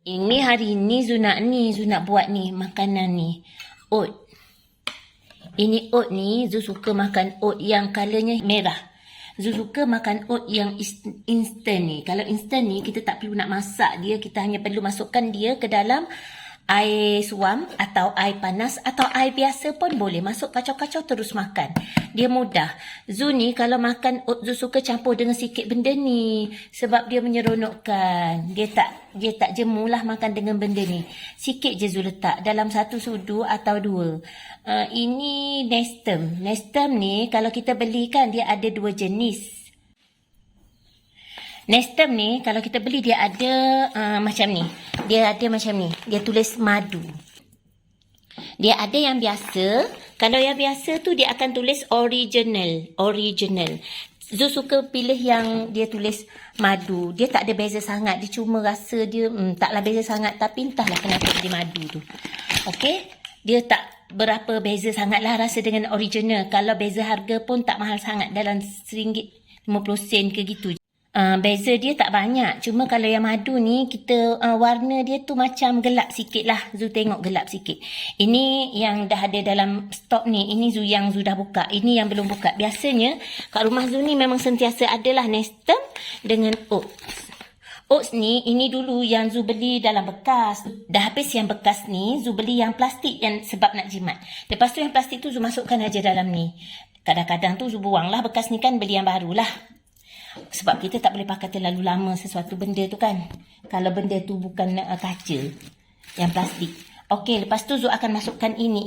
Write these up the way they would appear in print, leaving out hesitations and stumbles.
Ini hari ni Zu nak buat ni makanan ni. Oat. Ini oat ni Zu suka makan oat yang colornya merah. Zu suka makan oat yang instant ni. Kalau instant ni kita tak perlu nak masak dia, kita hanya perlu masukkan dia ke dalam air suam atau air panas atau air biasa pun boleh. Masuk kacau-kacau terus makan. Dia mudah. Zu ni kalau makan oat, Zu suka campur dengan sikit benda ni sebab dia menyeronokkan. Dia tak jemulah makan dengan benda ni. Sikit je Zu letak dalam satu sudu atau dua. Ini Nestem. Nestem ni kalau kita beli kan dia ada dua jenis. Nestem ni kalau kita beli dia ada macam ni. Dia ada macam ni. Dia tulis madu. Dia ada yang biasa. Kalau yang biasa tu dia akan tulis original. Zu suka pilih yang dia tulis madu. Dia tak ada beza sangat. Dia cuma rasa dia taklah beza sangat. Tapi entahlah kenapa dia madu tu. Okey. Dia tak berapa beza sangatlah rasa dengan original. Kalau beza harga pun tak mahal sangat. Dalam RM1.50 ke gitu. Beza dia tak banyak. Cuma kalau yang madu ni kita warna dia tu macam gelap sikit lah. Zu tengok gelap sikit. Ini yang dah ada dalam stok ni. Ini yang Zu dah buka. Ini yang belum buka. Biasanya kat rumah Zu ni memang sentiasa adalah Nestem dengan oats. Oats ni, ini dulu yang Zu beli dalam bekas. Dah habis yang bekas ni, Zu beli yang plastik yang sebab nak jimat. Lepas tu yang plastik tu Zu masukkan aja dalam ni. Kadang-kadang tu Zu buang lah bekas ni kan, beli yang baru lah. Sebab kita tak boleh pakai terlalu lama sesuatu benda tu kan. Kalau benda tu bukan kaca, yang plastik. Okey, lepas tu Zu akan masukkan ini.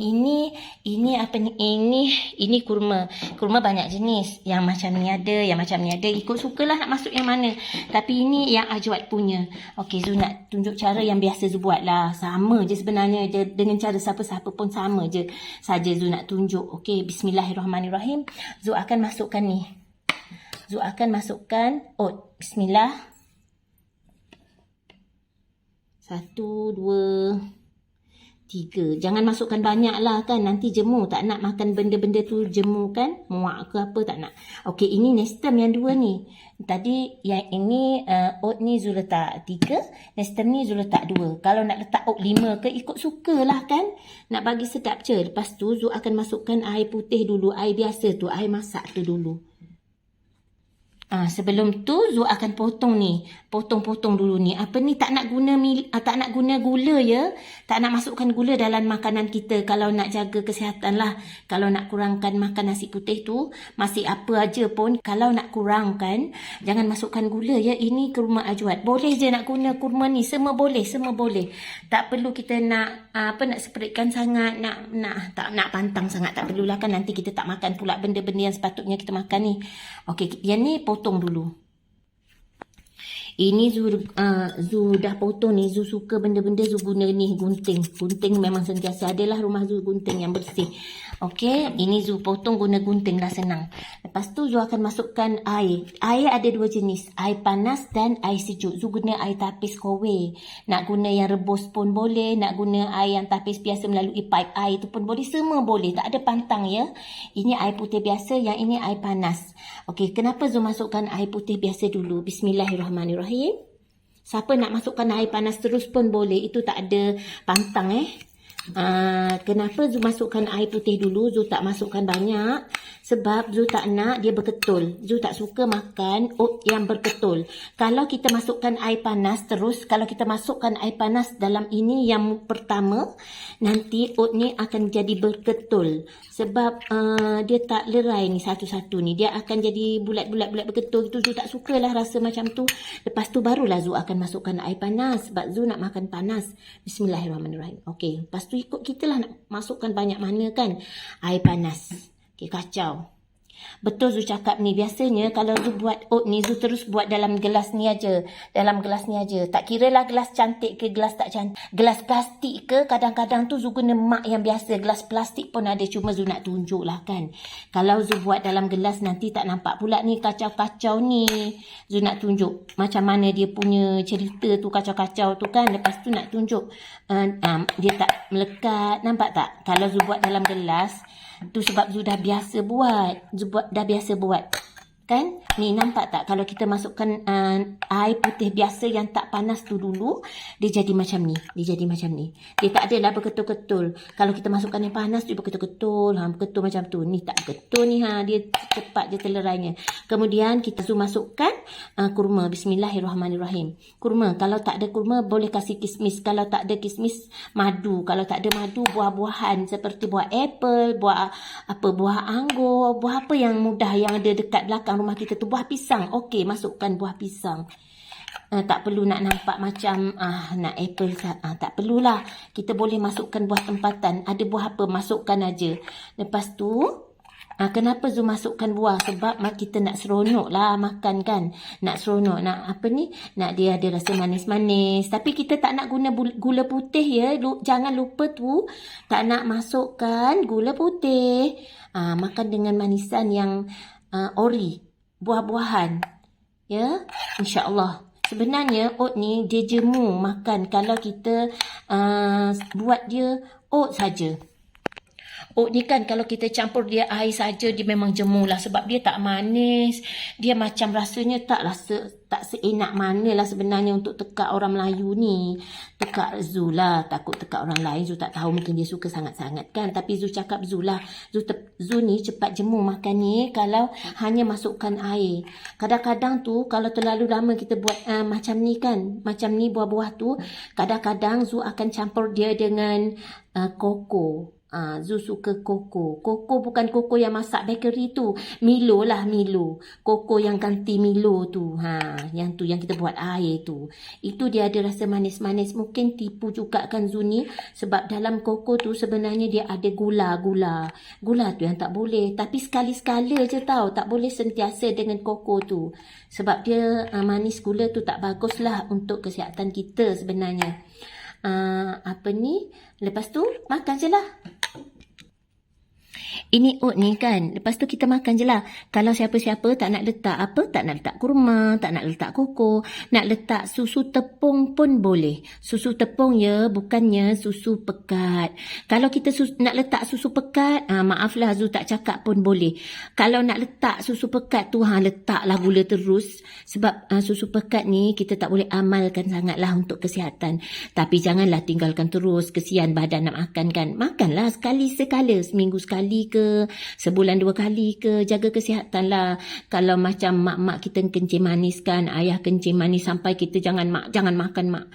Ini apa ni? Ini kurma. Kurma banyak jenis. Yang macam ni ada, yang macam ni ada. Ikut sukalah nak masuk yang mana. Tapi ini yang Ajwat punya. Okey, Zu nak tunjuk cara yang biasa Zu buat lah. Sama je sebenarnya. Dengan cara siapa-siapa pun sama je. Saja Zu nak tunjuk. Okey, bismillahirrahmanirrahim. Zu akan masukkan ni. Zu akan masukkan oat. Bismillah. 1, 2, 3. Jangan masukkan banyak lah kan. Nanti jemu. Tak nak makan benda-benda tu jemu kan. Muak ke apa tak nak. Okey, ini Nestem yang dua ni. Tadi yang ini oat ni Zu letak 3. Nestem ni Zu letak 2. Kalau nak letak oat 5 ke ikut sukalah kan. Nak bagi sedap je. Lepas tu Zu akan masukkan air putih dulu. Air biasa tu. Air masak tu dulu. Sebelum tu Zu akan potong ni. Potong-potong dulu ni. Apa ni tak nak guna gula ya. Tak nak masukkan gula dalam makanan kita. Kalau nak jaga kesihatan lah. Kalau nak kurangkan makan nasi putih tu. Masih apa aja pun. Kalau nak kurangkan. Jangan masukkan gula ya. Ini kurma Ajwat. Boleh je nak guna kurma ni. Semua boleh. Tak perlu kita nak nak seperitkan sangat. Tak nak pantang sangat. Tak perlulah kan. Nanti kita tak makan pula benda-benda yang sepatutnya kita makan ni. Okey, yang ni potong dulu. Ini Zu dah potong ni. Zu suka benda-benda Zu guna ni gunting. Gunting memang sentiasa adalah rumah Zu gunting yang bersih. Okey, ini Zu potong guna gunting lah senang. Lepas tu Zu akan masukkan air. Air ada dua jenis. Air panas dan air sejuk. Zu guna air tapis kowe. Nak guna yang rebus pun boleh. Nak guna air yang tapis biasa melalui pipe air tu pun boleh. Semua boleh. Tak ada pantang ya. Ini air putih biasa. Yang ini air panas. Okey, kenapa Zu masukkan air putih biasa dulu? Bismillahirrahmanirrahim. Siapa nak masukkan air panas terus pun boleh. Itu tak ada pantang Kenapa Zu masukkan air putih dulu? Zu tak masukkan banyak. Sebab Zu tak nak dia berketul. Zu tak suka makan oat yang berketul. Kalau kita masukkan air panas terus. Kalau kita masukkan air panas dalam ini yang pertama. Nanti oat ni akan jadi berketul. Sebab dia tak lerai ni satu-satu ni. Dia akan jadi bulat-bulat berketul. Itu Zu tak sukalah rasa macam tu. Lepas tu barulah Zu akan masukkan air panas. Sebab Zu nak makan panas. Bismillahirrahmanirrahim. Okey, lepas tu ikut kita lah nak masukkan banyak mana kan. Air panas. Okey, kacau. Betul Zu cakap ni. Biasanya kalau Zu buat oat ni, Zu terus buat dalam gelas ni aja. Dalam gelas ni aja. Tak kira lah gelas cantik ke gelas tak cantik. Gelas plastik ke, kadang-kadang tu Zu guna mak yang biasa. Gelas plastik pun ada. Cuma Zu nak tunjuk lah kan. Kalau Zu buat dalam gelas nanti tak nampak pula ni kacau-kacau ni. Zu nak tunjuk macam mana dia punya cerita tu kacau-kacau tu kan. Lepas tu nak tunjuk dia tak melekat. Nampak tak? Kalau Zu buat dalam gelas tu sebab Zu dah biasa buat. Dah biasa buat. Kan? Ni nampak tak kalau kita masukkan air putih biasa yang tak panas tu dulu, dia jadi macam ni. Dia jadi macam ni. Dia tak adalah berketul-ketul. Kalau kita masukkan yang panas dia berketul-ketul. Berketul macam tu. Ni tak berketul ni. Dia cepat je telerainya. Kemudian kita masukkan kurma. Bismillahirrahmanirrahim. Kurma. Kalau tak ada kurma boleh kasih kismis. Kalau tak ada kismis, madu. Kalau tak ada madu, buah-buahan seperti buah apple, buah anggur, buah apa yang mudah yang ada dekat belakang rumah kita tu, buah pisang. Okey, masukkan buah pisang. Tak perlu nak nampak macam nak apple. Tak perlulah. Kita boleh masukkan buah tempatan. Ada buah apa, masukkan aja. Lepas tu kenapa Zu masukkan buah? Sebab kita nak seronok lah makan kan. Nak seronok, nak nak dia ada rasa manis-manis. Tapi kita tak nak guna gula putih ya. Jangan lupa tu, tak nak masukkan gula putih. Makan dengan manisan yang ori, buah-buahan. Ya, insya-Allah. Sebenarnya oat ni dia jemu makan kalau kita buat dia oat saja. Oat ni kan kalau kita campur dia air saja, dia memang jemu lah sebab dia tak manis. Dia macam rasanya tak seenak mana lah sebenarnya untuk tekak orang Melayu ni. Tekak Zu lah, takut tekak orang lain. Zu tak tahu, mungkin dia suka sangat-sangat kan. Tapi Zu cakap Zu lah. Zu ni cepat jemu makan ni kalau hanya masukkan air. Kadang-kadang tu kalau terlalu lama kita buat macam ni kan. Macam ni buah-buah tu. Kadang-kadang Zu akan campur dia dengan koko. Zu suka koko. Koko bukan koko yang masak bakery tu. Milo lah, Milo. Koko yang ganti Milo tu. Yang tu yang kita buat air tu. Itu dia ada rasa manis-manis. Mungkin tipu juga kan Zu ni. Sebab dalam koko tu sebenarnya dia ada gula. Gula tu yang tak boleh. Tapi sekali-sekala je tau. Tak boleh sentiasa dengan koko tu. Sebab dia manis gula tu tak bagus lah untuk kesihatan kita sebenarnya. Lepas tu makan je lah. Ini oat ni kan. Lepas tu kita makan je lah. Kalau siapa-siapa tak nak letak tak nak letak kurma, tak nak letak koko, nak letak susu tepung pun boleh. Susu tepung ya, bukannya susu pekat. Kalau kita nak letak susu pekat, maaflah Zu tak cakap pun boleh. Kalau nak letak susu pekat tu, letaklah gula terus. Sebab susu pekat ni kita tak boleh amalkan sangatlah untuk kesihatan. Tapi janganlah tinggalkan terus. Kesian badan nak makan kan. Makanlah sekali-sekala, seminggu sekali ke, sebulan 2 kali ke, jaga kesihatan lah. Kalau macam mak-mak kita kencing manis kan, ayah kencing manis sampai kita jangan makan mak.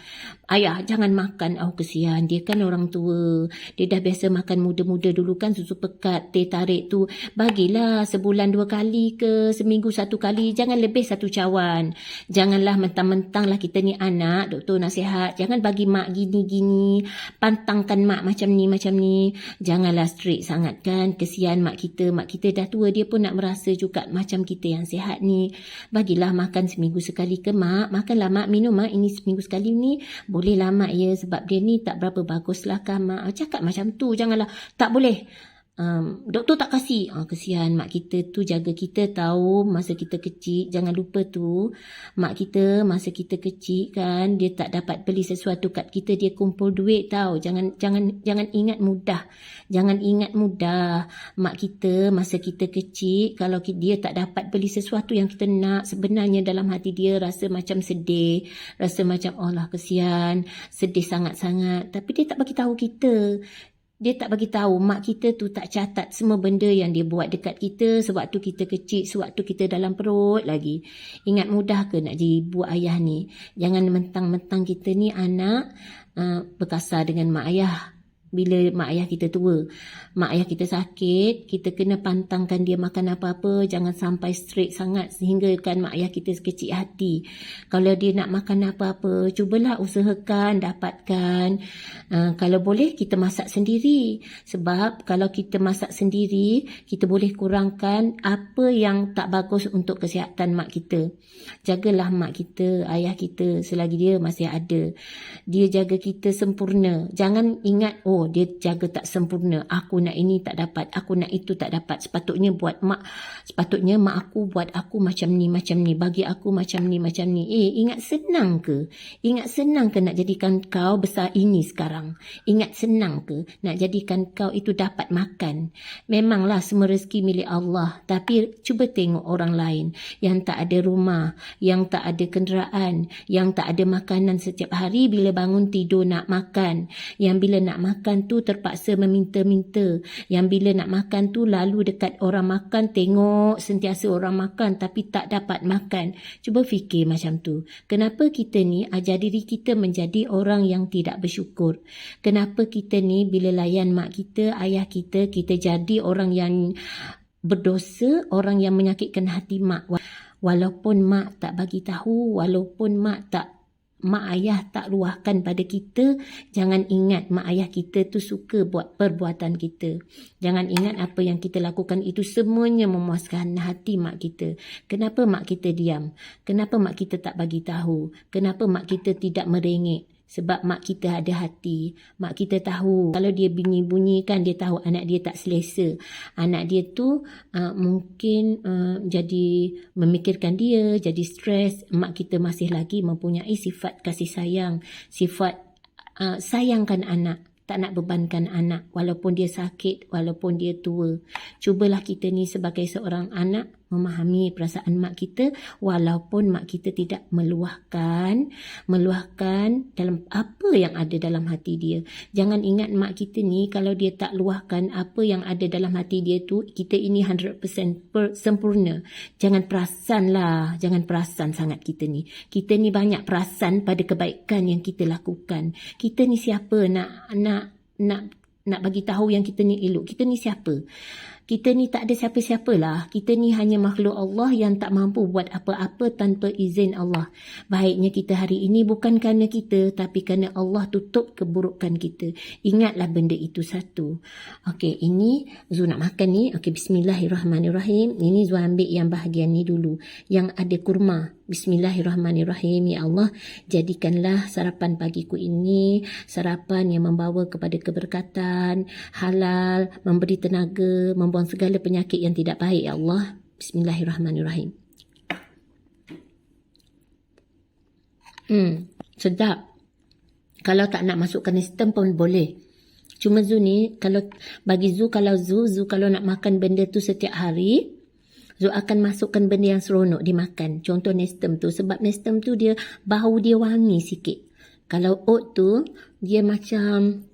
Ayah jangan makan. Kesian, dia kan orang tua. Dia dah biasa makan muda-muda dulu kan, susu pekat, teh tarik tu. Bagilah sebulan 2 kali ke, seminggu 1 kali, jangan lebih 1 cawan. Janganlah mentang-mentang lah kita ni anak, doktor nasihat, jangan bagi mak gini-gini, pantangkan mak macam ni. Janganlah strict sangat kan. Kesian mak kita dah tua, dia pun nak merasa juga macam kita yang sihat ni. Bagilah makan seminggu sekali ke mak. Makanlah mak, minum mak ini seminggu sekali ni. Bolehlah mak ya, sebab dia ni tak berapa baguslah kan mak. Cakap macam tu, janganlah tak boleh. Doktor tak kasih. Kesian mak kita tu jaga kita tahu masa kita kecil. Jangan lupa tu, mak kita masa kita kecil kan, dia tak dapat beli sesuatu kat kita, dia kumpul duit tahu. Jangan ingat mudah. Jangan ingat mudah. Mak kita masa kita kecil, kalau dia tak dapat beli sesuatu yang kita nak, sebenarnya dalam hati dia rasa macam sedih, rasa macam Allah kesian, sedih sangat-sangat. Tapi dia tak bagi tahu kita. Dia tak bagi tahu, mak kita tu tak catat semua benda yang dia buat dekat kita sewaktu kita kecil, sewaktu kita dalam perut lagi. Ingat mudah ke nak jadi ibu ayah ni? Jangan mentang-mentang kita ni anak berkasar dengan mak ayah. Bila mak ayah kita tua, mak ayah kita sakit, kita kena pantangkan dia makan apa-apa. Jangan sampai strict sangat sehingga kan mak ayah kita kecil hati. Kalau dia nak makan apa-apa, cubalah usahakan, dapatkan. Kalau boleh kita masak sendiri. Sebab kalau kita masak sendiri, kita boleh kurangkan apa yang tak bagus untuk kesihatan mak kita. Jagalah mak kita, ayah kita selagi dia masih ada. Dia jaga kita sempurna. Jangan ingat oh dia jaga tak sempurna, aku nak ini tak dapat, aku nak itu tak dapat, sepatutnya mak aku buat aku macam ni, bagi aku macam ni. Ingat senang ke nak jadikan kau besar ini sekarang? Ingat senang ke nak jadikan kau itu dapat makan? Memanglah semua rezeki milik Allah, tapi cuba tengok orang lain yang tak ada rumah, yang tak ada kenderaan, yang tak ada makanan setiap hari, bila bangun tidur nak makan, yang bila nak makan tu terpaksa meminta-minta, yang bila nak makan tu lalu dekat orang makan, tengok sentiasa orang makan tapi tak dapat makan. Cuba fikir macam tu. Kenapa kita ni ajar diri kita menjadi orang yang tidak bersyukur? Kenapa kita ni bila layan mak kita, ayah kita, kita jadi orang yang berdosa, orang yang menyakitkan hati mak? Walaupun mak tak bagi tahu, walaupun mak ayah tak luahkan pada kita, jangan ingat mak ayah kita tu suka buat perbuatan kita. Jangan ingat apa yang kita lakukan itu semuanya memuaskan hati mak kita. Kenapa mak kita diam? Kenapa mak kita tak bagi tahu? Kenapa mak kita tidak merengek? Sebab mak kita ada hati. Mak kita tahu kalau dia bunyi-bunyikan, dia tahu anak dia tak selesa. Anak dia tu mungkin jadi memikirkan dia, jadi stres. Mak kita masih lagi mempunyai sifat kasih sayang, sifat sayangkan anak, tak nak bebankan anak walaupun dia sakit, walaupun dia tua. Cubalah kita ni sebagai seorang anak memahami perasaan mak kita, walaupun mak kita tidak meluahkan dalam apa yang ada dalam hati dia. Jangan ingat mak kita ni kalau dia tak luahkan apa yang ada dalam hati dia tu, kita ini 100% sempurna. Jangan perasan sangat kita ni. Kita ni banyak perasan pada kebaikan yang kita lakukan. Kita ni siapa nak bagi tahu yang kita ni elok? Kita ni siapa? Kita ni tak ada siapa-siapalah. Kita ni hanya makhluk Allah yang tak mampu buat apa-apa tanpa izin Allah. Baiknya kita hari ini bukan kerana kita, tapi kerana Allah tutup keburukan kita. Ingatlah benda itu satu. Okey, ini Zu nak makan ni. Okey, bismillahirrahmanirrahim. Ini Zu ambil yang bahagian ni dulu, yang ada kurma. Bismillahirrahmanirrahim. Ya Allah, jadikanlah sarapan pagiku ini sarapan yang membawa kepada keberkatan, halal, memberi tenaga, membuang segala penyakit yang tidak baik. Ya Allah, bismillahirrahmanirrahim. Sedap. Kalau tak nak masukkan nestem pun boleh. Cuma Zu ni, kalau nak makan benda tu setiap hari, Zu akan masukkan benda yang seronok dimakan. Contoh nestem tu. Sebab nestem tu dia bau dia wangi sikit. Kalau oat tu dia macam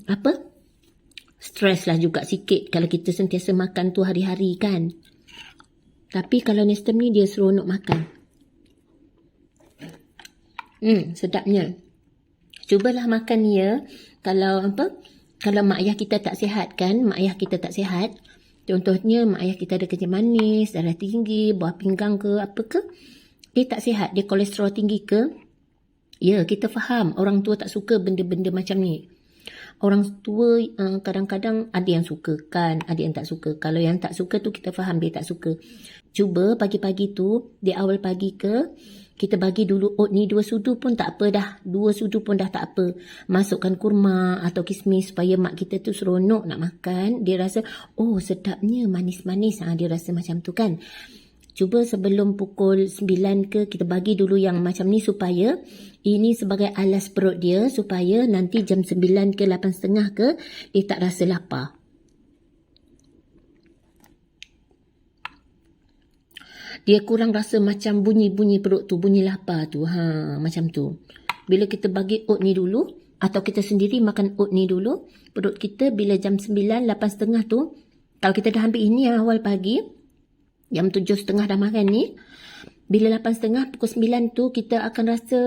apa? Stres lah juga sikit kalau kita sentiasa makan tu hari-hari kan. Tapi kalau nestem ni dia seronok makan. Sedapnya. Cubalah makan dia. Kalau mak ayah kita tak sihat kan, contohnya mak ayah kita ada kencing manis, darah tinggi, buah pinggang ke apa ke, dia tak sihat, dia kolesterol tinggi ke. Ya, kita faham orang tua tak suka benda-benda macam ni. Orang tua kadang-kadang ada yang suka kan, ada yang tak suka. Kalau yang tak suka tu kita faham dia tak suka. Cuba pagi-pagi tu, di awal pagi ke, kita bagi dulu oat ni 2 sudu pun tak apa dah. 2 sudu pun dah tak apa. Masukkan kurma atau kismis supaya mak kita tu seronok nak makan. Dia rasa, oh sedapnya manis-manis. Dia rasa macam tu kan. Cuba sebelum pukul 9 ke, kita bagi dulu yang macam ni supaya ini sebagai alas perut dia, supaya nanti jam 9 ke 8.30 ke, dia tak rasa lapar. Dia kurang rasa macam bunyi-bunyi perut tu, bunyi lapar tu. Macam tu. Bila kita bagi oat ni dulu, atau kita sendiri makan oat ni dulu, perut kita bila jam 9, 8.30 tu, kalau kita dah ambil ini yang awal pagi, jam 7.30 dah makan ni, bila 8.30, pukul 9 tu, kita akan rasa,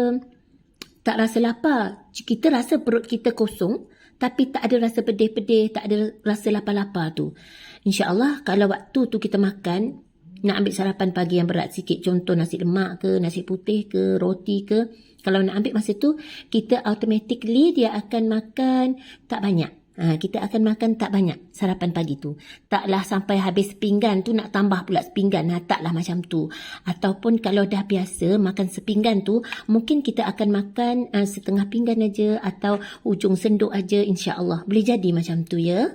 tak rasa lapar. Kita rasa perut kita kosong, tapi tak ada rasa pedih-pedih, tak ada rasa lapar-lapar tu. InsyaAllah, kalau waktu tu kita makan, nak ambil sarapan pagi yang berat sikit, contoh nasi lemak ke, nasi putih ke, roti ke, kalau nak ambil masa tu, kita automatically dia akan makan tak banyak. Kita akan makan tak banyak sarapan pagi tu. Taklah sampai habis sepinggan tu nak tambah pula sepinggan. Taklah macam tu. Ataupun kalau dah biasa makan sepinggan tu, mungkin kita akan makan setengah pinggan aja atau ujung sendok aja, insya-Allah. Boleh jadi macam tu ya.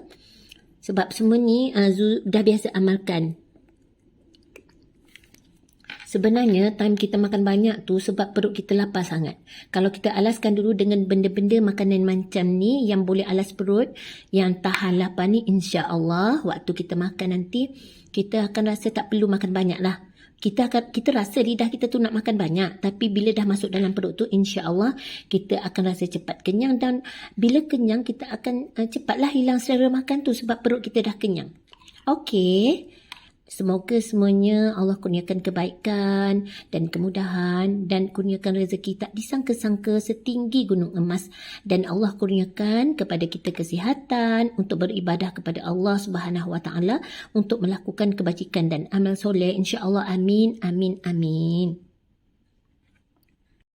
Sebab semua ni Zu dah biasa amalkan. Sebenarnya time kita makan banyak tu sebab perut kita lapar sangat. Kalau kita alaskan dulu dengan benda-benda makanan macam ni yang boleh alas perut, yang tahan lapar ni, insya-Allah waktu kita makan nanti kita akan rasa tak perlu makan banyak lah. Kita rasa lidah kita tu nak makan banyak, tapi bila dah masuk dalam perut tu, insya-Allah kita akan rasa cepat kenyang, dan bila kenyang kita akan cepatlah hilang selera makan tu sebab perut kita dah kenyang. Okey. Semoga semuanya Allah kurniakan kebaikan dan kemudahan dan kurniakan rezeki tak disangka-sangka setinggi gunung emas, dan Allah kurniakan kepada kita kesihatan untuk beribadah kepada Allah Subhanahu Wa Taala, untuk melakukan kebajikan dan amal soleh, insya-Allah. Amin, amin, amin.